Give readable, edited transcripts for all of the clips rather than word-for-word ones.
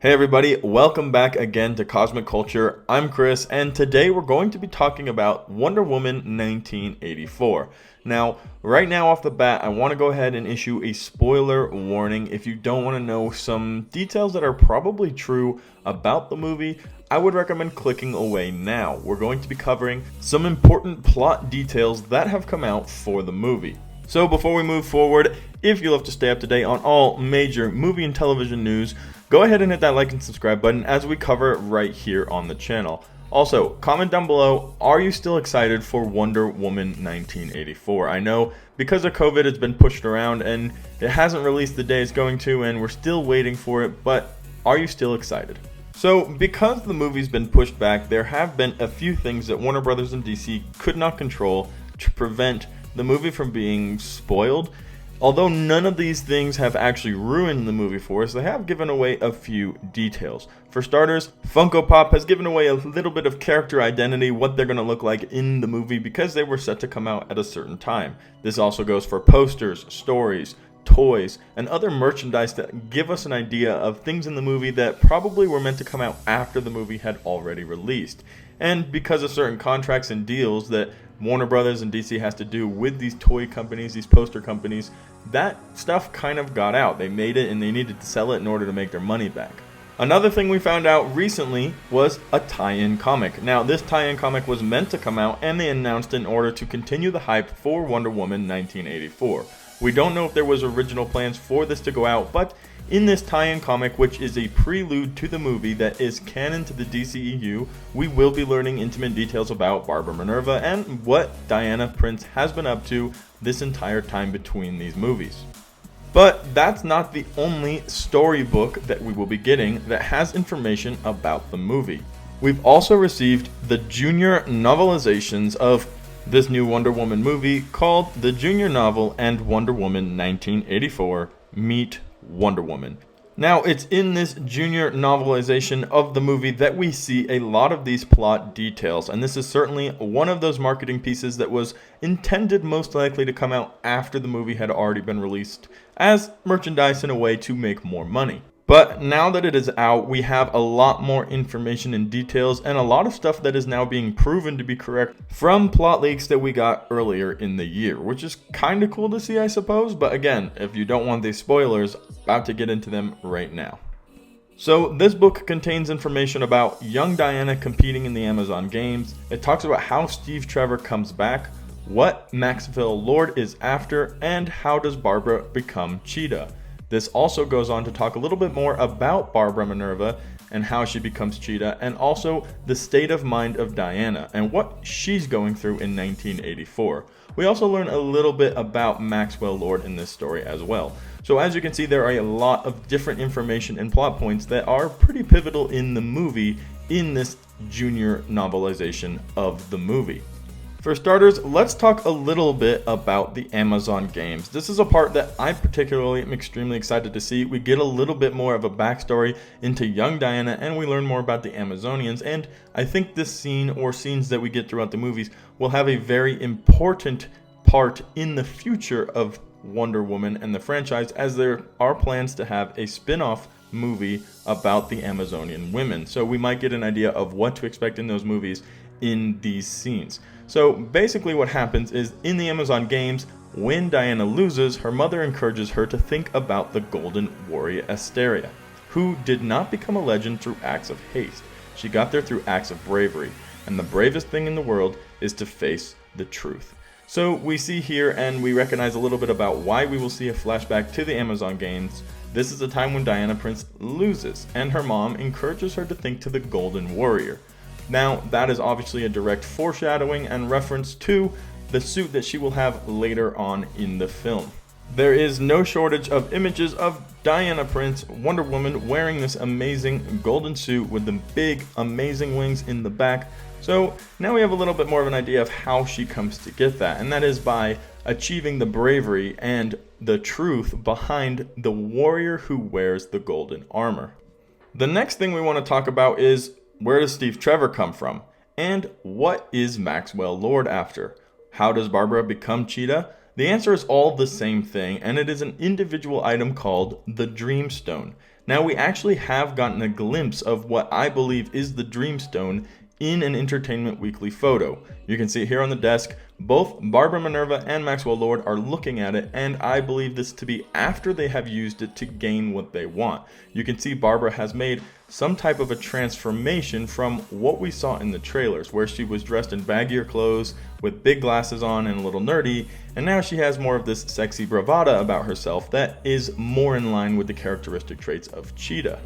Hey everybody, welcome back again to Cosmic Culture. I'm Chris, and today we're going to be talking about Wonder Woman 1984. Now, right now off the bat, I want to go ahead and issue a spoiler warning. If you don't want to know some details that are probably true about the movie, I would recommend clicking away now. We're going to be covering some important plot details that have come out for the movie. So before we move forward, if you love to stay up to date on all major movie and television news, go ahead and hit that like and subscribe button as we cover it right here on the channel. Also, comment down below, are you still excited for Wonder Woman 1984? I know because of COVID it's been pushed around and it hasn't released the day it's going to, and we're still waiting for it, but are you still excited? So, because the movie's been pushed back, there have been a few things that Warner Brothers and DC could not control to prevent the movie from being spoiled. Although none of these things have actually ruined the movie for us, they have given away a few details. For starters, Funko Pop has given away a little bit of character identity, what they're going to look like in the movie, because they were set to come out at a certain time. This also goes for posters, stories, toys, and other merchandise that give us an idea of things in the movie that probably were meant to come out after the movie had already released. And because of certain contracts and deals that Warner Brothers and DC has to do with these toy companies, these poster companies, that stuff kind of got out. They made it and they needed to sell it in order to make their money back. Another thing we found out recently was a tie-in comic. Now, this tie-in comic was meant to come out, and they announced in order to continue the hype for Wonder Woman 1984. We don't know if there was original plans for this to go out, but in this tie-in comic, which is a prelude to the movie that is canon to the DCEU, we will be learning intimate details about Barbara Minerva and what Diana Prince has been up to this entire time between these movies. But that's not the only storybook that we will be getting that has information about the movie. We've also received the junior novelizations of this new Wonder Woman movie called The Junior Novel and Wonder Woman 1984 Meet Wonder Woman. Now, it's in this junior novelization of the movie that we see a lot of these plot details, and this is certainly one of those marketing pieces that was intended most likely to come out after the movie had already been released as merchandise in a way to make more money. But now that it is out, we have a lot more information and details and a lot of stuff that is now being proven to be correct from plot leaks that we got earlier in the year, which is kind of cool to see, I suppose. But again, if you don't want these spoilers, about to get into them right now. So this book contains information about young Diana competing in the Amazon games. It talks about how Steve Trevor comes back, what Maxwell Lord is after, and how does Barbara become Cheetah. This also goes on to talk a little bit more about Barbara Minerva and how she becomes Cheetah, and also the state of mind of Diana and what she's going through in 1984. We also learn a little bit about Maxwell Lord in this story as well. So as you can see, there are a lot of different information and plot points that are pretty pivotal in the movie in this junior novelization of the movie. For starters, let's talk a little bit about the Amazon games. This is a part that I particularly am extremely excited to see. We get a little bit more of a backstory into young Diana, and we learn more about the Amazonians, and I think this scene or scenes that we get throughout the movies will have a very important part in the future of Wonder Woman and the franchise, as there are plans to have a spin-off movie about the Amazonian women. So we might get an idea of what to expect in those movies in these scenes. So basically what happens is in the Amazon games, when Diana loses, her mother encourages her to think about the Golden Warrior Asteria, who did not become a legend through acts of haste. She got there through acts of bravery, and the bravest thing in the world is to face the truth. So we see here and we recognize a little bit about why we will see a flashback to the Amazon games. This is a time when Diana Prince loses, and her mom encourages her to think to the Golden Warrior. Now, that is obviously a direct foreshadowing and reference to the suit that she will have later on in the film. There is no shortage of images of Diana Prince, Wonder Woman, wearing this amazing golden suit with the big, amazing wings in the back. So now we have a little bit more of an idea of how she comes to get that, and that is by achieving the bravery and the truth behind the warrior who wears the golden armor. The next thing we want to talk about is, where does Steve Trevor come from? And what is Maxwell Lord after? How does Barbara become Cheetah? The answer is all the same thing, and it is an individual item called the Dreamstone. Now, we actually have gotten a glimpse of what I believe is the Dreamstone in an Entertainment Weekly photo. You can see it here on the desk. Both Barbara Minerva and Maxwell Lord are looking at it, and I believe this to be after they have used it to gain what they want. You can see Barbara has made some type of a transformation from what we saw in the trailers, where she was dressed in baggier clothes with big glasses on and a little nerdy, and now she has more of this sexy bravado about herself that is more in line with the characteristic traits of Cheetah.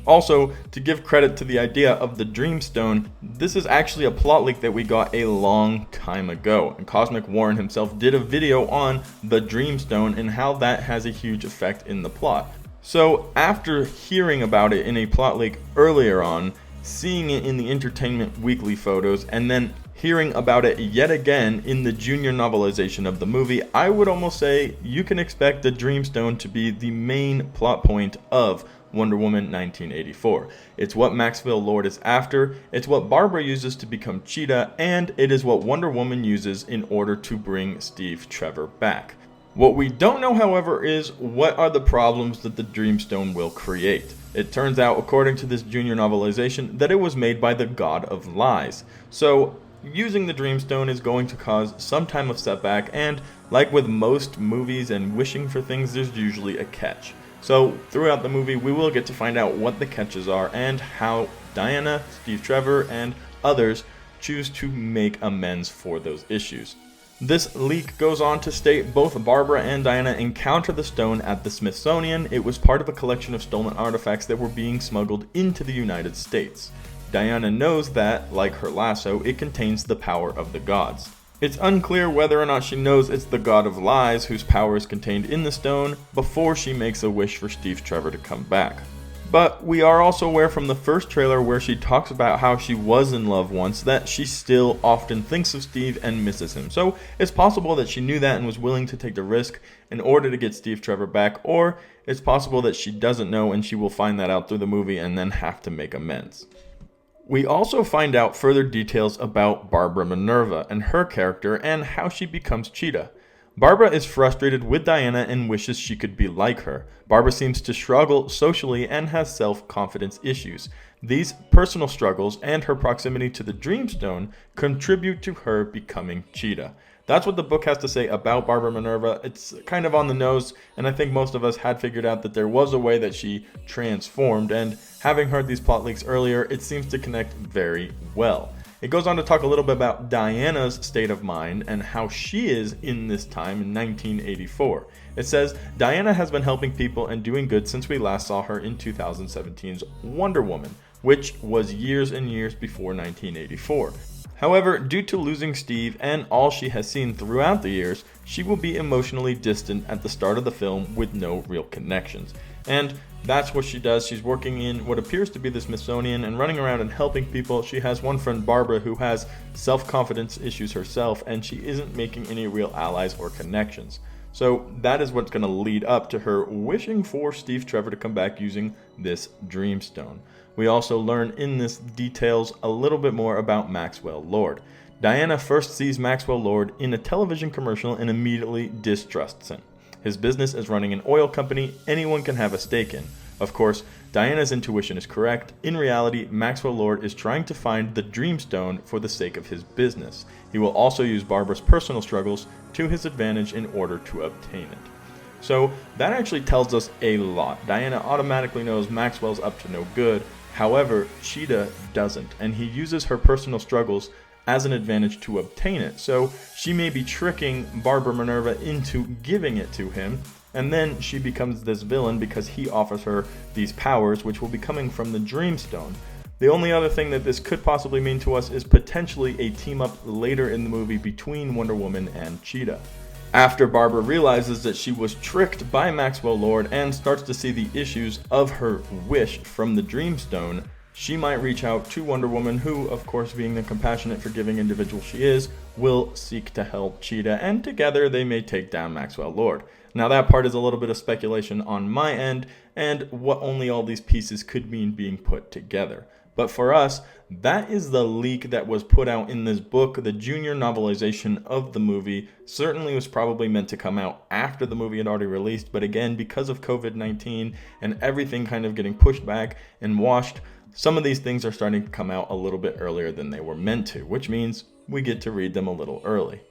Also, to give credit to the idea of the Dreamstone, this is actually a plot leak that we got a long time ago, and Cosmic Warren himself did a video on the Dreamstone and how that has a huge effect in the plot. So after hearing about it in a plot leak earlier on, seeing it in the Entertainment Weekly photos, and then hearing about it yet again in the junior novelization of the movie, I would almost say you can expect the Dreamstone to be the main plot point of Wonder Woman 1984. It's what Maxwell Lord is after, it's what Barbara uses to become Cheetah, and it is what Wonder Woman uses in order to bring Steve Trevor back. What we don't know, however, is what are the problems that the Dreamstone will create. It turns out, according to this junior novelization, that it was made by the God of Lies. So, using the Dreamstone is going to cause some time of setback, and like with most movies and wishing for things, there's usually a catch. So throughout the movie, we will get to find out what the catches are and how Diana, Steve Trevor, and others choose to make amends for those issues. This leak goes on to state both Barbara and Diana encounter the stone at the Smithsonian. It was part of a collection of stolen artifacts that were being smuggled into the United States. Diana knows that, like her lasso, it contains the power of the gods. It's unclear whether or not she knows it's the God of Lies whose power is contained in the stone before she makes a wish for Steve Trevor to come back. But we are also aware from the first trailer, where she talks about how she was in love once, that she still often thinks of Steve and misses him. So it's possible that she knew that and was willing to take the risk in order to get Steve Trevor back, or it's possible that she doesn't know and she will find that out through the movie and then have to make amends. We also find out further details about Barbara Minerva and her character and how she becomes Cheetah. Barbara is frustrated with Diana and wishes she could be like her. Barbara seems to struggle socially and has self-confidence issues. These personal struggles and her proximity to the Dreamstone contribute to her becoming Cheetah. That's what the book has to say about Barbara Minerva. It's kind of on the nose, and I think most of us had figured out that there was a way that she transformed, and having heard these plot leaks earlier, it seems to connect very well. It goes on to talk a little bit about Diana's state of mind and how she is in this time in 1984. It says, Diana has been helping people and doing good since we last saw her in 2017's Wonder Woman, which was years and years before 1984. However, due to losing Steve and all she has seen throughout the years, she will be emotionally distant at the start of the film with no real connections. And that's what she does. She's working in what appears to be the Smithsonian and running around and helping people. She has one friend, Barbara, who has self-confidence issues herself, and she isn't making any real allies or connections. So that is what's going to lead up to her wishing for Steve Trevor to come back using this Dreamstone. We also learn in this details a little bit more about Maxwell Lord. Diana first sees Maxwell Lord in a television commercial and immediately distrusts him. His business is running an oil company anyone can have a stake in. Of course, Diana's intuition is correct. In reality, Maxwell Lord is trying to find the Dreamstone for the sake of his business. He will also use Barbara's personal struggles to his advantage in order to obtain it. So that actually tells us a lot. Diana automatically knows Maxwell's up to no good. However, Cheetah doesn't, and he uses her personal struggles as an advantage to obtain it. So she may be tricking Barbara Minerva into giving it to him, and then she becomes this villain because he offers her these powers, which will be coming from the Dreamstone. The only other thing that this could possibly mean to us is potentially a team-up later in the movie between Wonder Woman and Cheetah. After Barbara realizes that she was tricked by Maxwell Lord and starts to see the issues of her wish from the Dreamstone, she might reach out to Wonder Woman, who, of course, being the compassionate, forgiving individual she is, will seek to help Cheetah, and together they may take down Maxwell Lord. Now that part is a little bit of speculation on my end, and what only all these pieces could mean being put together. But for us, that is the leak that was put out in this book. The junior novelization of the movie certainly was probably meant to come out after the movie had already released, but again, because of COVID-19 and everything kind of getting pushed back and washed, some of these things are starting to come out a little bit earlier than they were meant to, which means we get to read them a little early.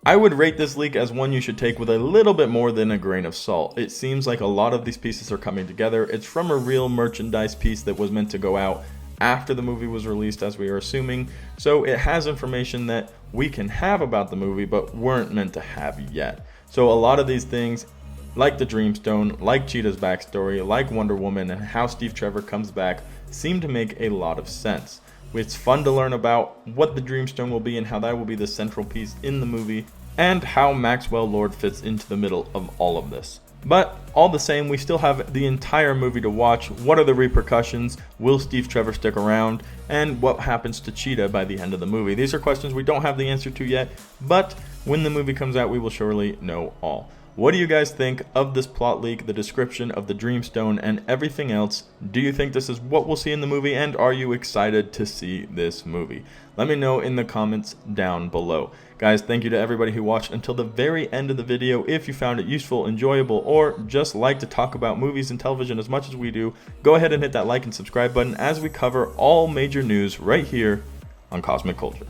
I would rate this leak as one you should take with a little bit more than a grain of salt. It seems like a lot of these pieces are coming together. It's from a real merchandise piece that was meant to go out after the movie was released, as we are assuming, so it has information that we can have about the movie but weren't meant to have yet. So a lot of these things, like the Dreamstone, like Cheetah's backstory, like Wonder Woman, and how Steve Trevor comes back, seem to make a lot of sense. It's fun to learn about what the Dreamstone will be and how that will be the central piece in the movie, and how Maxwell Lord fits into the middle of all of this. But all the same, we still have the entire movie to watch. What are the repercussions? Will Steve Trevor stick around? And what happens to Cheetah by the end of the movie? These are questions we don't have the answer to yet, but when the movie comes out, we will surely know all. What do you guys think of this plot leak, the description of the Dreamstone, and everything else? Do you think this is what we'll see in the movie, and are you excited to see this movie? Let me know in the comments down below. Guys, thank you to everybody who watched until the very end of the video. If you found it useful, enjoyable, or just like to talk about movies and television as much as we do, go ahead and hit that like and subscribe button as we cover all major news right here on Cosmic Culture.